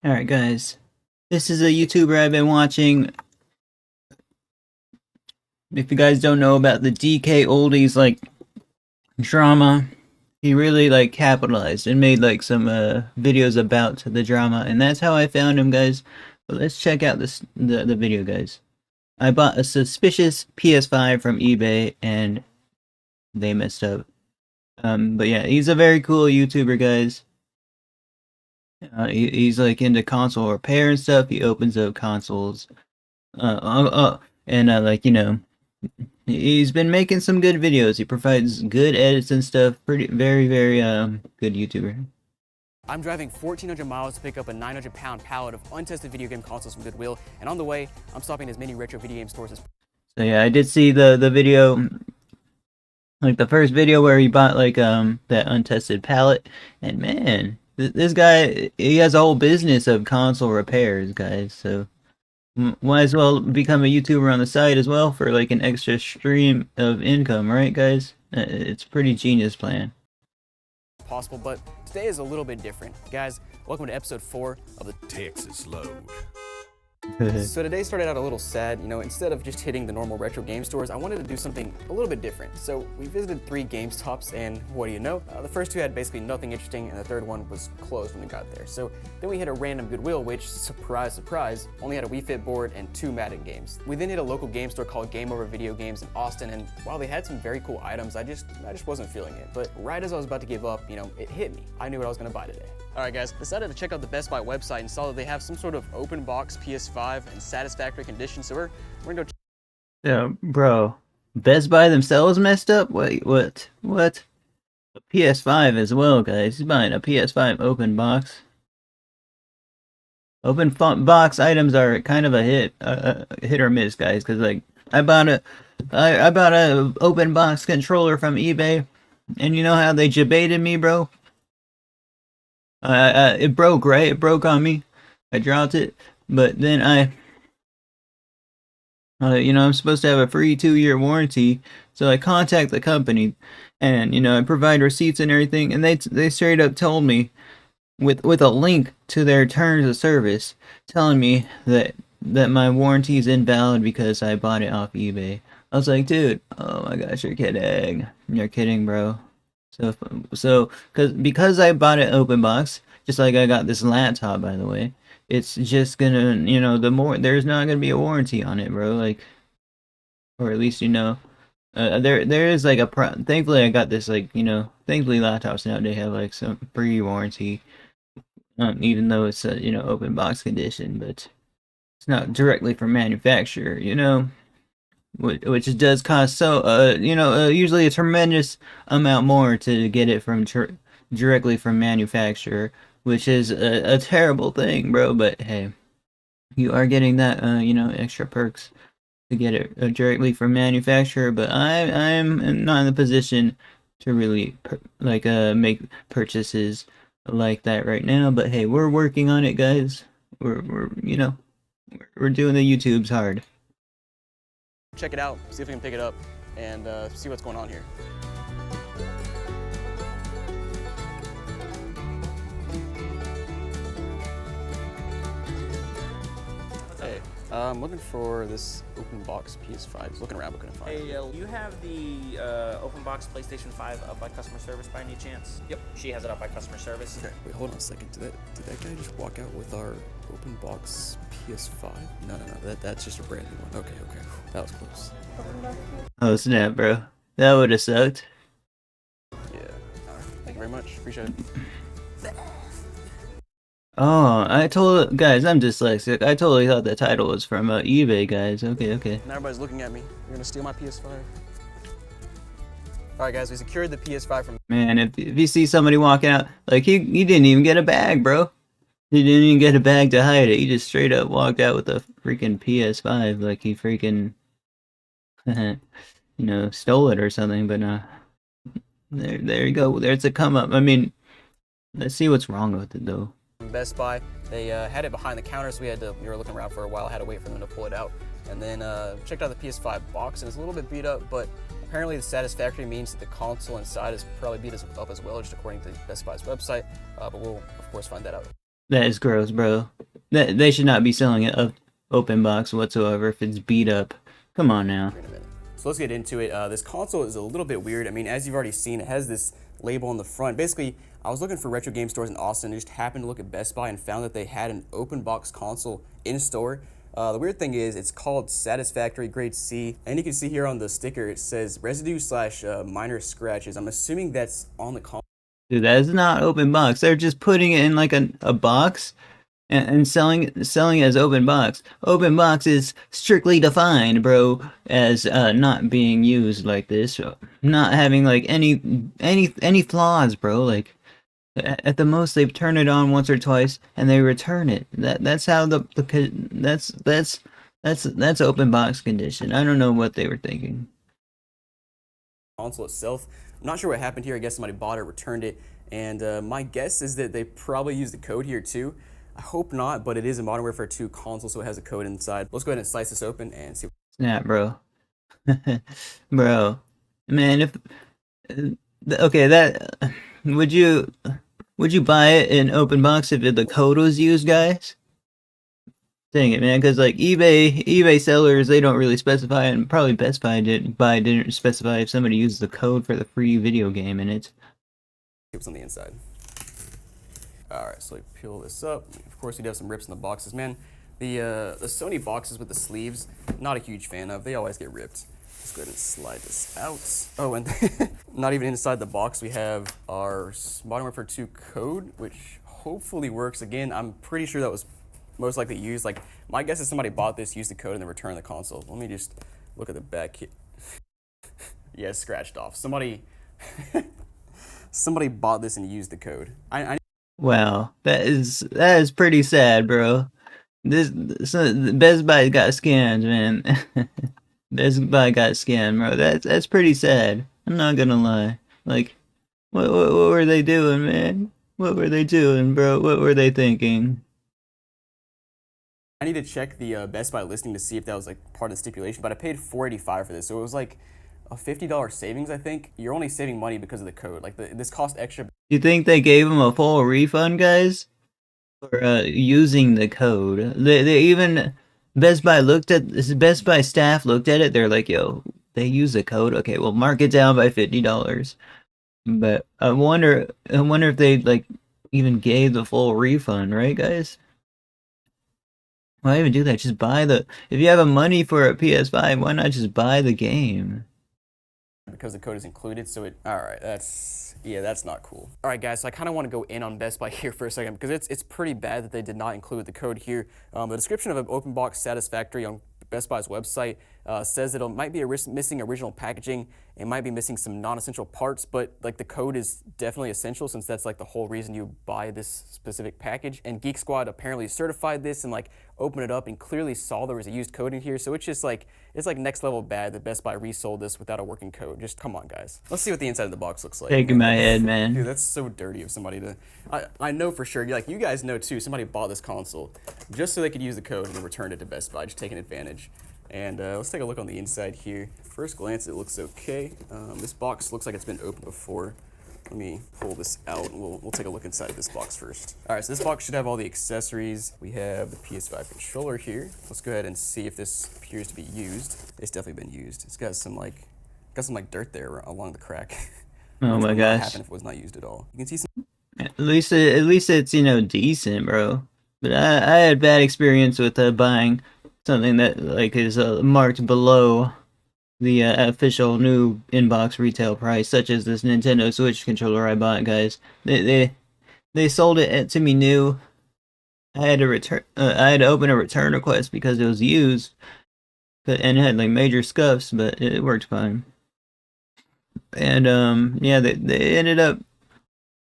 Alright guys, this is a YouTuber I've been watching. If you guys don't know about the DK Oldies drama, he really capitalized and made some videos about the drama, and that's how I found him, guys. But let's check out the video, guys. I bought a Suspicious PS5 from eBay and they messed up. But yeah, he's a very cool YouTuber, guys. He's into console repair and stuff. He opens up consoles. And he's been making some good videos. He provides good edits and stuff. Very good YouTuber. I'm driving 1,400 miles to pick up a 900-pound pallet of untested video game consoles from Goodwill, and on the way, I'm stopping as many retro video game stores as. So yeah, I did see the video, the first video where he bought that untested pallet, and man, this guy, he has a whole business of console repairs, guys. So might as well become a YouTuber on the side as well for an extra stream of income, right, guys? It's a pretty genius plan. Possible, but today is a little bit different. Guys, welcome to episode 4 of the Texas Load. So today started out a little sad. Instead of just hitting the normal retro game stores, I wanted to do something a little bit different. So we visited 3 GameStops, and what do you know? The first 2 had basically nothing interesting, and the third one was closed when we got there. So then we hit a random Goodwill, which, surprise, surprise, only had a Wii Fit board and 2 Madden games. We then hit a local game store called Game Over Video Games in Austin, and while they had some very cool items, I just wasn't feeling it. But right as I was about to give up, it hit me. I knew what I was gonna buy today. Alright guys, decided to check out the Best Buy website and saw that they have some sort of open box PS5 in satisfactory condition, so we're gonna go. Yeah, bro. Best Buy themselves messed up? Wait, what? What? A PS5 as well, guys. He's buying a PS5 open box. Open box items are kind of a hit or miss, guys. Cause I bought a open box controller from eBay, and you know how they debated me, bro? It broke, right? It broke on me. I dropped it, but then I'm supposed to have a free 2-year warranty, so I contact the company, and I provide receipts and everything, and they straight up told me, with a link to their terms of service, telling me that my warranty is invalid because I bought it off eBay. I was like, dude, oh my gosh, you're kidding, bro. So because I bought it open box, just like I got this laptop, by the way, it's just gonna, there's not gonna be a warranty on it, bro. Or at least there is thankfully I got this thankfully laptops now they have some free warranty, even though it's a open box condition, but it's not directly from manufacturer, which does cost usually a tremendous amount more to get it from directly from manufacturer, which is a terrible thing, bro. But hey, you are getting that extra perks to get it directly from manufacturer. But I'm not in the position to really make purchases like that right now. But hey, we're working on it, guys. We're doing the YouTubes hard. Check it out, see if we can pick it up, and see what's going on here. Hey, I'm looking for this open box PS5. Just looking around, but couldn't find it. Hey, you have the open box PlayStation 5 up by customer service by any chance? Yep, she has it up by customer service. Okay, wait, hold on a second. Did that guy just walk out with our open box PS5? No, that's just a brand new one. Okay, that was close. Oh snap, bro. That would have sucked. Yeah. Alright, thank you very much. Appreciate it. Oh, guys, I'm dyslexic. I totally thought the title was from eBay, guys. Okay. Now everybody's looking at me. You're gonna steal my PS5? Alright guys, we secured the PS5 from. Man, if you see somebody walking out, he didn't even get a bag, bro. He didn't even get a bag to hide it. He just straight up walked out with a freaking PS5, like he freaking, stole it or something. But there you go. There's a come up. I mean, let's see what's wrong with it though. Best Buy, they had it behind the counter, so we were looking around for a while, had to wait for them to pull it out, and then checked out the PS5 box, and it's a little bit beat up, but apparently the satisfactory means that the console inside is probably beat up as well, just according to Best Buy's website, but we'll of course find that out. That is gross, bro. That they should not be selling it open box whatsoever if it's beat up. Come on now. In a minute. So let's get into it. This console is a little bit weird. I mean, as you've already seen, it has this label on the front. Basically, I was looking for retro game stores in Austin and just happened to look at Best Buy and found that they had an open box console in store. The weird thing is it's called Satisfactory Grade C, and you can see here on the sticker it says residue slash minor scratches. I'm assuming that's on the console. Dude, that is not open box. They're just putting it in like a box and selling it as open box. Open box is strictly defined, bro, as not being used like this, not having like any flaws, bro. Like at the most they turn it on once or twice and they return it. That's how that's open box condition. I don't know what they were thinking. Console itself. I'm not sure what happened here. I guess somebody bought it, returned it, and my guess is that they probably used the code here too. I hope not, but it is a Modern Warfare 2 console, so it has a code inside. Let's go ahead and slice this open and see. Snap, bro. Bro, man, if okay, that would you buy it in open box if the code was used, guys? Dang it, man, because like eBay sellers, they don't really specify, and probably Best Buy didn't specify if somebody used the code for the free video game in it. What's on the inside. Alright, so peel this up. Of course, we do have some rips in the boxes. Man, the Sony boxes with the sleeves, not a huge fan of. They always get ripped. Let's go ahead and slide this out. Oh, and not even inside the box, we have our Modern Warfare 2 code, which hopefully works. Again, I'm pretty sure that was most likely used. Like, my guess is somebody bought this, used the code, and then returned the console. Let me just look at the back here. Yeah, it's scratched off. Somebody bought this and used the code. Wow, that is pretty sad, bro. This Best Buy got scammed, man. Best Buy got scammed, bro. That's pretty sad. I'm not gonna lie. Like, what were they doing, man? What were they doing, bro? What were they thinking? I need to check the Best Buy listing to see if that was like part of the stipulation, but I paid $4.85 for this, so it was like a $50 savings. I think you're only saving money because of the code. Like this cost extra. You think they gave them a full refund, guys, for using the code? They even Best Buy staff looked at it. They're like, "Yo, they use the code. Okay, we'll mark it down by $50." But I wonder if they like even gave the full refund, right, guys? Why even do that? Just buy the. If you have a money for a PS5, why not just buy the game? Because the code is included, so all right, that's not cool. All right, guys, so I kind of want to go in on Best Buy here for a second because it's pretty bad that they did not include the code here. The description of an open box Satisfactory on Best Buy's website says that it might be missing original packaging. It might be missing some non-essential parts, but like the code is definitely essential since that's like the whole reason you buy this specific package. And Geek Squad apparently certified this and like opened it up and clearly saw there was a used code in here. So it's just like, it's like next level bad that Best Buy resold this without a working code. Just come on, guys. Let's see what the inside of the box looks like. Shaking my head, man. Dude, that's so dirty of somebody to. I know for sure. Like you guys know too. Somebody bought this console just so they could use the code and then returned it to Best Buy, just taking advantage. And let's take a look on the inside here. First glance, it looks okay. This box looks like it's been opened before. Let me pull this out and we'll take a look inside of this box first. All right, so this box should have all the accessories. We have the PS5 controller here. Let's go ahead and see if this appears to be used. It's definitely been used. It's got some like dirt there along the crack. Oh my gosh. What happen if it was not used at all? You can see some. At least it's decent, bro. But I had bad experience with buying something that like is marked below the official new inbox retail price, such as this Nintendo Switch controller I bought, guys. They sold it to me new. I had to open a return request because it was used, and it had like major scuffs, but it worked fine. And yeah, they ended up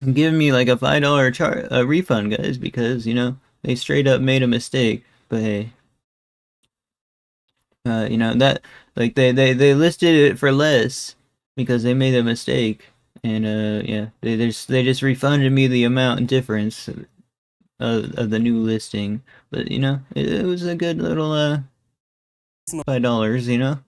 giving me like a $5 refund, guys, because they straight up made a mistake. But hey. That like they listed it for less because they made a mistake, and yeah, they just refunded me the amount difference of the new listing. But it was a good little $5.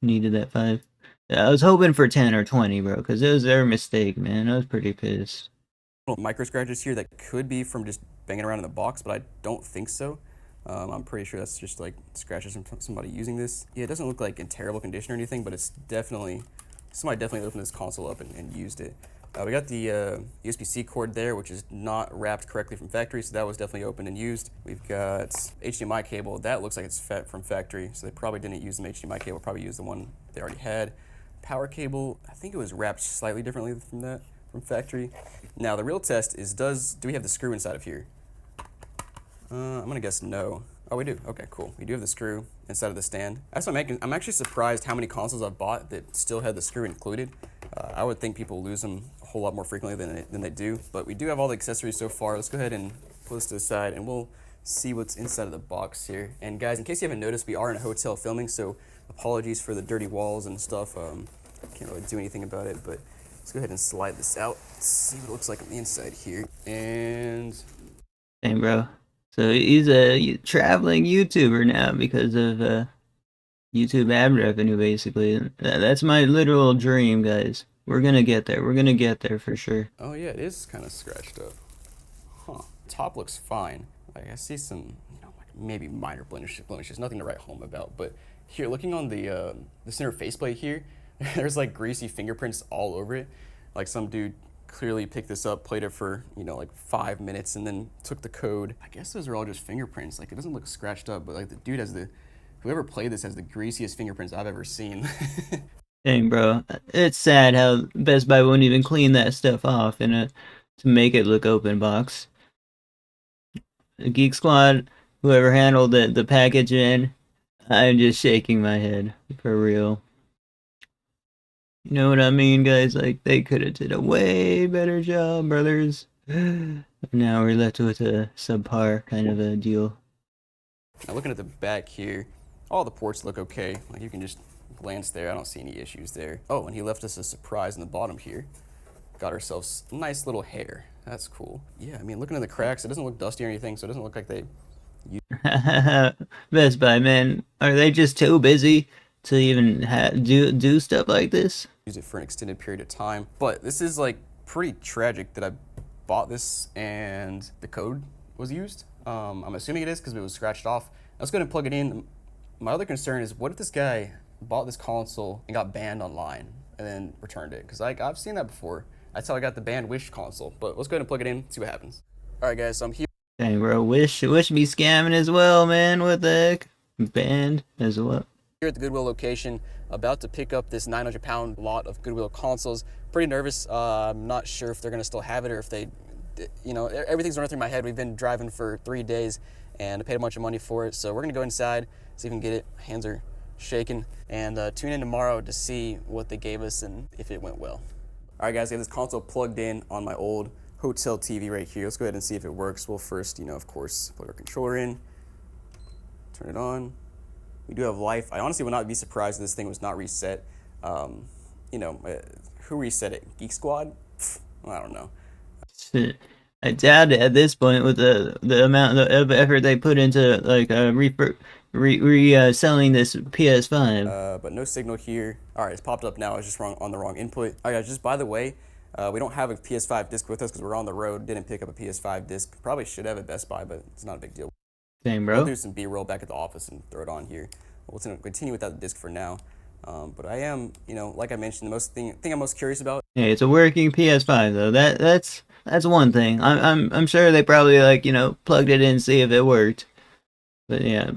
Needed that 5. I was hoping for 10 or 20, bro, because it was their mistake, man. I was pretty pissed. Little micro scratches here that could be from just banging around in the box, but I don't think so. I'm pretty sure that's just like scratches from somebody using this. Yeah, it doesn't look like in terrible condition or anything, but it's definitely, somebody definitely opened this console up and used it. We got the USB-C cord there, which is not wrapped correctly from factory, so that was definitely opened and used. We've got HDMI cable. That looks like it's from factory, so they probably didn't use the HDMI cable, probably used the one they already had. Power cable, I think it was wrapped slightly differently from factory. Now the real test is, do we have the screw inside of here? I'm gonna guess no. Oh, we do. Okay, cool. We do have the screw inside of the stand. That's what I'm actually surprised how many consoles I've bought that still had the screw included. I would think people lose them a whole lot more frequently than they do, but we do have all the accessories so far. Let's go ahead and put this to the side, and we'll see what's inside of the box here. And guys, in case you haven't noticed, we are in a hotel filming, so apologies for the dirty walls and stuff. Can't really do anything about it, but let's go ahead and slide this out. Let's see what it looks like on the inside here. And Dang, bro. So he's a traveling YouTuber now because of YouTube ad revenue, basically. That's my literal dream, guys. We're gonna get there. We're gonna get there for sure. oh yeah, it is kind of scratched up. Huh. Top looks fine. Like I see some, like maybe minor blemishes, nothing to write home about. But here, looking on the center faceplate here, there's like greasy fingerprints all over it. Like some dude clearly picked this up, played it for, like 5 minutes, and then took the code. I guess those are all just fingerprints. Like, it doesn't look scratched up, but like the dude has whoever played this has the greasiest fingerprints I've ever seen. Dang, bro. It's sad how Best Buy won't even clean that stuff off to make it look open box. The Geek Squad, whoever handled the packaging, I'm just shaking my head. For real. You know what I mean, guys? Like, they could have did a way better job, brothers. Now we're left with a subpar kind of a deal. Now looking at the back here, all the ports look okay. Like you can just glance there, I don't see any issues there. Oh, and he left us a surprise in the bottom here. Got ourselves a nice little hair. That's cool. Yeah, I mean, looking at the cracks, it doesn't look dusty or anything, so it doesn't look like they Best Buy, man. Are they just too busy to even do stuff like this? use it for an extended period of time. But this is like pretty tragic that I bought this and the code was used. I'm assuming it is because it was scratched off. I was going to plug it in. My other concern is, what if this guy bought this console and got banned online and then returned it? Because I've seen that before. That's how I got the banned Wish console. But let's go ahead and plug it in, see what happens. All right, guys, so I'm here. Dang, bro. Wish me scamming as well, man. What the heck? Banned as well. Here at the Goodwill location, about to pick up this 900-pound lot of Goodwill consoles. Pretty nervous. I'm not sure if they're going to still have it or if they, everything's running through my head. We've been driving for 3 days and I paid a bunch of money for it. So we're going to go inside, see if we can get it. Hands are shaking. And tune in tomorrow to see what they gave us and if it went well. All right, guys, I got this console plugged in on my old hotel TV right here. Let's go ahead and see if it works. We'll first, of course, plug our controller in, turn it on. We do have life. I honestly would not be surprised if this thing was not reset. Who reset it? Geek Squad? I don't know. I doubt it at this point with the amount of effort they put into like selling this PS5. But no signal here. All right, it's popped up now. It's just on the wrong input. All right, just by the way, we don't have a PS5 disc with us because we're on the road. Didn't pick up a PS5 disc. Probably should have at Best Buy, but it's not a big deal. Dang, bro. I'll do some B-roll back at the office and throw it on here. We'll continue without the disc for now. But I am, like I mentioned, the thing I'm most curious about. Hey, it's a working PS5 though. That's one thing. I'm sure they probably plugged it in, see if it worked. But yeah,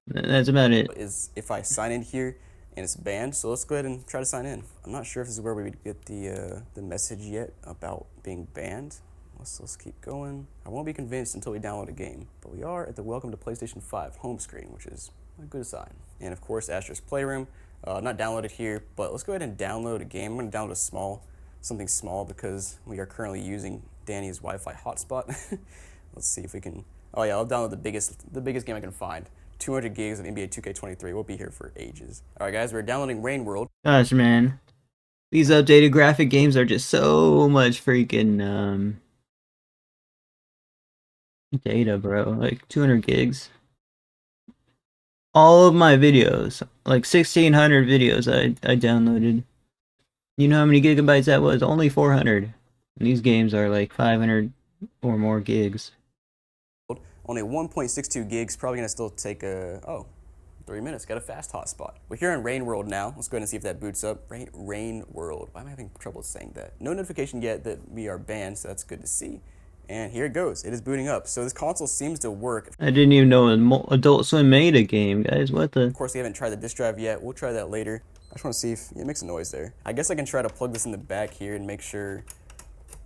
that's about it. Is if I sign in here and it's banned. So let's go ahead and try to sign in. I'm not sure if this is where we would get the message yet about being banned. Let's keep going. I won't be convinced until we download a game, but we are at the Welcome to PlayStation 5 home screen, which is a good sign. And of course, Astro's Playroom. Not downloaded here, but let's go ahead and download a game. I'm going to download something small because we are currently using Danny's Wi-Fi hotspot. Let's see if we can. Oh yeah, I'll download the biggest game I can find. 200 gigs of NBA 2K23. We'll be here for ages. All right, guys, we're downloading Rain World. Gosh, man, these updated graphic games are just so much freaking data, bro. Like 200 gigs. All of my videos, like 1,600 videos I downloaded. You know how many gigabytes that was? Only 400. And these games are like 500 or more gigs. only 1.62 gigs, probably gonna still take 3 minutes. Got a fast hotspot. We're here in Rain World now. Let's go ahead and see if that boots up. Rain World. Why am I having trouble saying that? No notification yet that we are banned, so that's good to see. And here it goes. It is booting up. So this console seems to work. I didn't even know Adult Swim made a game, guys. What the? Of course, we haven't tried the disk drive yet. We'll try that later. I just want to see if it makes a noise there. I guess I can try to plug this in the back here and make sure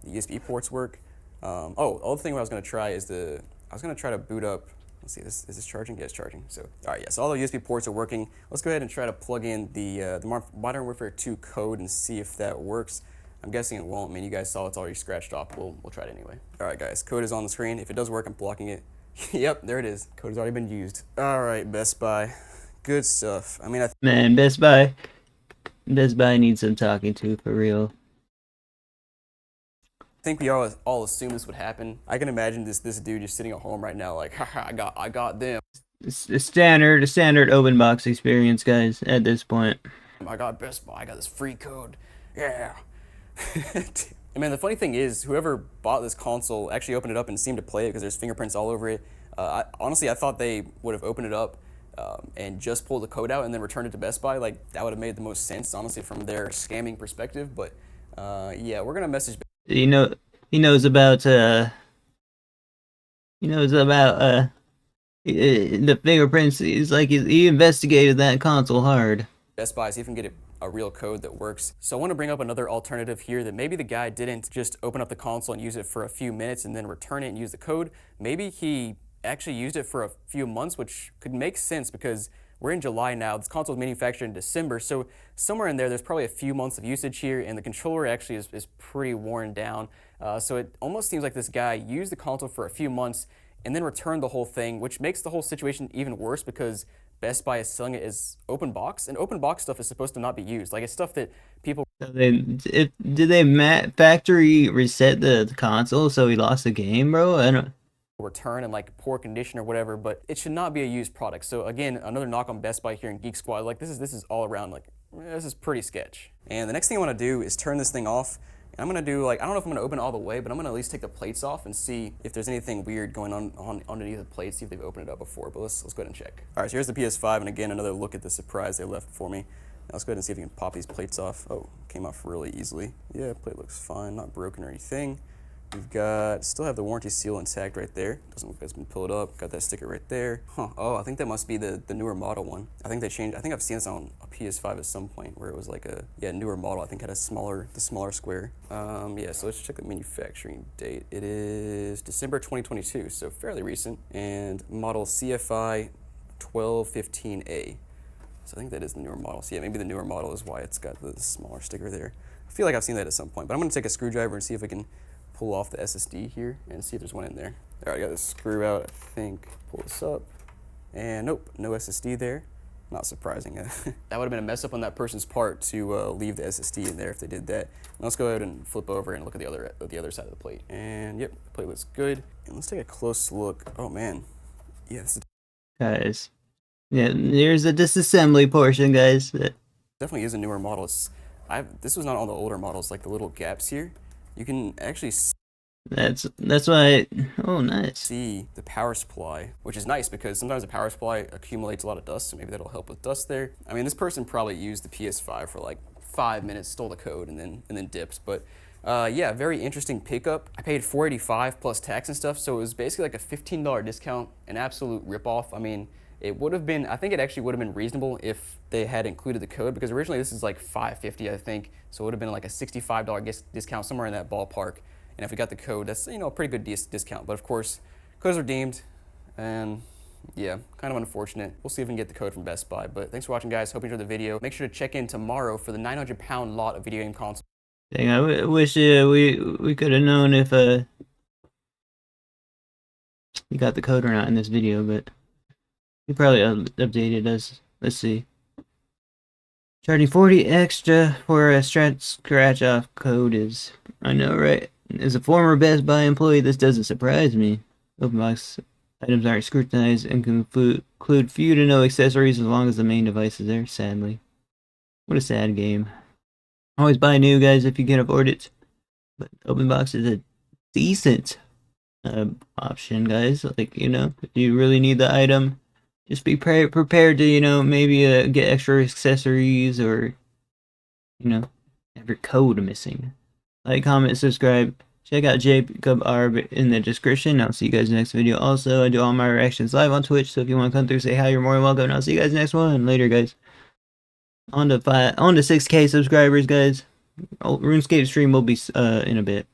the USB ports work. The other thing I was going to try is I was going to try to boot up. Let's see, is this charging? Yeah, it's charging. So, all right, yeah, so all the USB ports are working. Let's go ahead and try to plug in the Modern Warfare 2 code and see if that works. I'm guessing it won't. I mean, you guys saw it's already scratched off. We'll try it anyway. All right, guys, code is on the screen. If it does work, I'm blocking it. Yep, there it is. Code has already been used. All right, Best Buy. Good stuff. I mean, Man, Best Buy needs some talking to, for real. I think we all assume this would happen. I can imagine this dude just sitting at home right now, like, haha, I got them. It's the standard open box experience, guys, at this point. I got Best Buy, I got this free code. Yeah. I mean, the funny thing is, whoever bought this console actually opened it up and seemed to play it because there's fingerprints all over it. Honestly, I thought they would have opened it up and just pulled the code out and then returned it to Best Buy. Like, that would have made the most sense, honestly, from their scamming perspective. But yeah, we're gonna message. He knows about the fingerprints. He's like he investigated that console hard. Best Buy, see if we can get a real code that works. So I want to bring up another alternative here that maybe the guy didn't just open up the console and use it for a few minutes and then return it and use the code. Maybe he actually used it for a few months, which could make sense because we're in July now. This console was manufactured in December, so somewhere in there's probably a few months of usage here, and the controller actually is pretty worn down. So it almost seems like this guy used the console for a few months and then returned the whole thing, which makes the whole situation even worse because Best Buy is selling it as open box, and open box stuff is supposed to not be used. Like, it's stuff that people... Did they factory reset the console so he lost the game, bro? I don't... return in like poor condition or whatever, but it should not be a used product. So again, another knock on Best Buy here in Geek Squad. Like, this is all around, like, this is pretty sketch. And the next thing I want to do is turn this thing off. And I'm gonna do, like, I don't know if I'm gonna open it all the way, but I'm gonna at least take the plates off and see if there's anything weird going on underneath the plates, see if they've opened it up before. But let's go ahead and check. All right, so here's the PS5, and again, another look at the surprise they left for me. Now let's go ahead and see if we can pop these plates off. Oh, came off really easily. Yeah, plate looks fine, not broken or anything. We've got, still have the warranty seal intact right there. Doesn't look like it's been pulled up. Got that sticker right there. Huh. Oh, I think that must be the newer model one. I think they changed, I think I've seen this on a PS5 at some point where it was like a, newer model. I think had the smaller square. Yeah, so let's check the manufacturing date. It is December 2022, so fairly recent. And model CFI 1215A. So I think that is the newer model. So yeah, maybe the newer model is why it's got the smaller sticker there. I feel like I've seen that at some point, but I'm gonna take a screwdriver and see if I can pull off the SSD here and see if there's one in there. All right, I got this screw out, I think. Pull this up, and nope, no SSD there. Not surprising. That would have been a mess up on that person's part to leave the SSD in there if they did that. And let's go ahead and flip over and look at the other side of the plate. And yep, the plate looks good. And let's take a close look. Oh man, yeah, this is Guys, yeah, there's a disassembly portion, guys. definitely is a newer model. This was not on the older models, like the little gaps here. You can actually That's why. Oh, nice. see the power supply, which is nice because sometimes the power supply accumulates a lot of dust, so maybe that'll help with dust there. I mean, this person probably used the PS5 for like 5 minutes, stole the code, and then dipped. But yeah, very interesting pickup. I paid $485 plus tax and stuff, so it was basically like a $15 discount, an absolute ripoff. I mean, it would have been, I think it actually would have been reasonable if they had included the code, because originally this is like $550, I think, so it would have been like a $65 discount, somewhere in that ballpark. And if we got the code, that's, you know, a pretty good discount. But of course, codes are redeemed, and yeah, kind of unfortunate. We'll see if we can get the code from Best Buy. But thanks for watching, guys. Hope you enjoyed the video. Make sure to check in tomorrow for the 900-pound lot of video game consoles. Dang, I wish we could have known if you got the code or not in this video, but he probably updated us. Let's see. Charging 40 extra for a scratch off code is, I know, right? As a former Best Buy employee, this doesn't surprise me. Open box items aren't scrutinized and can include few to no accessories as long as the main device is there, sadly. What a sad game. Always buy new, guys, if you can afford it. But open box is a decent option, guys. Like, you know, if you really need the item, just be prepared to, you know, maybe get extra accessories, or, you know, have your code missing. Like, comment, subscribe. Check out Jacob Arb in the description. I'll see you guys next video. Also, I do all my reactions live on Twitch, so if you want to come through, say hi, you're more than welcome. And I'll see you guys next one. Later, guys. On to 6K subscribers, guys. RuneScape stream will be in a bit.